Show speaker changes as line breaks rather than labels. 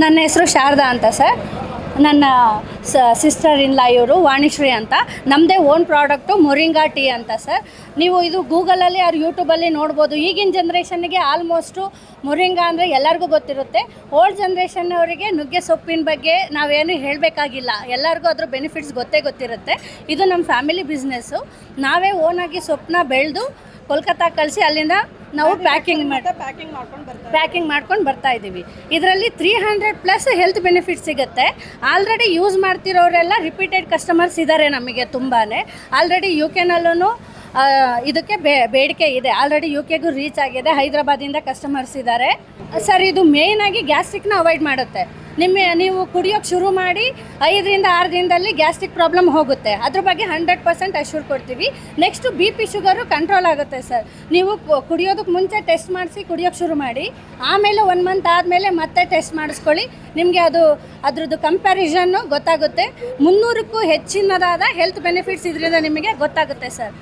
ನನ್ನ ಹೆಸರು ಶಾರದಾ ಅಂತ ಸರ್. ನನ್ನ ಸಿಸ್ಟರ್ ಇನ್ ಲಾ ಇವರು ವಾಣಿಶ್ರೀ ಅಂತ. ನಮ್ಮದೇ ಓನ್ ಪ್ರಾಡಕ್ಟು ಮೊರಿಂಗಾ ಟೀ ಅಂತ ಸರ್. ನೀವು ಇದು ಗೂಗಲಲ್ಲಿ ಆರ್ ಯೂಟ್ಯೂಬಲ್ಲಿ ನೋಡ್ಬೋದು. ಈಗಿನ ಜನ್ರೇಷನ್ನಿಗೆ ಆಲ್ಮೋಸ್ಟು ಮೊರಿಂಗಾ ಅಂದರೆ ಎಲ್ಲರಿಗೂ ಗೊತ್ತಿರುತ್ತೆ. ಓಲ್ಡ್ ಜನ್ರೇಷನ್ನವರಿಗೆ ನುಗ್ಗೆ ಸೊಪ್ಪಿನ ಬಗ್ಗೆ ನಾವೇನು ಹೇಳಬೇಕಾಗಿಲ್ಲ, ಎಲ್ಲರಿಗೂ ಅದ್ರ ಬೆನಿಫಿಟ್ಸ್ ಗೊತ್ತಿರುತ್ತೆ. ಇದು ನಮ್ಮ ಫ್ಯಾಮಿಲಿ ಬಿಸ್ನೆಸ್ಸು. ನಾವೇ ಓನಾಗಿ ಸೊಪ್ಪನ್ನ ಬೆಳೆದು ಕೋಲ್ಕತ್ತಾ ಕಳಿಸಿ ಅಲ್ಲಿಂದ ನಾವು ಪ್ಯಾಕಿಂಗ್ ಮಾಡ್ಕೊಂಡು ಬರ್ತಾ ಇದ್ದೀವಿ. ಇದರಲ್ಲಿ 300+ ಹೆಲ್ತ್ ಬೆನಿಫಿಟ್ಸ್ ಸಿಗುತ್ತೆ. ಆಲ್ರೆಡಿ ಯೂಸ್ ಮಾಡ್ತಿರೋರೆಲ್ಲ ರಿಪೀಟೆಡ್ ಕಸ್ಟಮರ್ಸ್ ಇದ್ದಾರೆ ನಮಗೆ ತುಂಬಾ. ಆಲ್ರೆಡಿ ಯು ಕೆನಲ್ಲೂ ಇದಕ್ಕೆ ಬೇಡಿಕೆ ಇದೆ. ಆಲ್ರೆಡಿ ಯು ಕೆಗೂ ರೀಚ್ ಆಗಿದೆ. ಹೈದರಾಬಾದಿಂದ ಕಸ್ಟಮರ್ಸ್ ಇದ್ದಾರೆ ಸರ್. ಇದು ಮೇಯ್ನಾಗಿ ಗ್ಯಾಸ್ಟ್ರಿಕ್ನ ಅವಾಯ್ಡ್ ಮಾಡುತ್ತೆ. ನೀವು ಕುಡಿಯೋಕ್ಕೆ ಶುರು ಮಾಡಿ 5ರಿಂದ 6 ದಿನದಲ್ಲಿ ಗ್ಯಾಸ್ಟ್ರಿಕ್ ಪ್ರಾಬ್ಲಮ್ ಹೋಗುತ್ತೆ. ಅದ್ರ ಬಗ್ಗೆ 100% ಅಶ್ಯೂರ್ ಕೊಡ್ತೀವಿ. ನೆಕ್ಸ್ಟು BP ಶುಗರು ಕಂಟ್ರೋಲ್ ಆಗುತ್ತೆ ಸರ್. ನೀವು ಕುಡಿಯೋದಕ್ಕೆ ಮುಂಚೆ ಟೆಸ್ಟ್ ಮಾಡಿಸಿ ಕುಡಿಯೋಕ್ಕೆ ಶುರು ಮಾಡಿ, ಆಮೇಲೆ 1 ಮಂತ್ ಆದಮೇಲೆ ಮತ್ತೆ ಟೆಸ್ಟ್ ಮಾಡಿಸ್ಕೊಳ್ಳಿ. ನಿಮಗೆ ಅದ್ರದ್ದು ಕಂಪ್ಯಾರಿಸನ್ನು ಗೊತ್ತಾಗುತ್ತೆ. 300ಕ್ಕೂ ಹೆಚ್ಚಿನದಾದ ಹೆಲ್ತ್ ಬೆನಿಫಿಟ್ಸ್ ಇದರಿಂದ ನಿಮಗೆ ಗೊತ್ತಾಗುತ್ತೆ ಸರ್.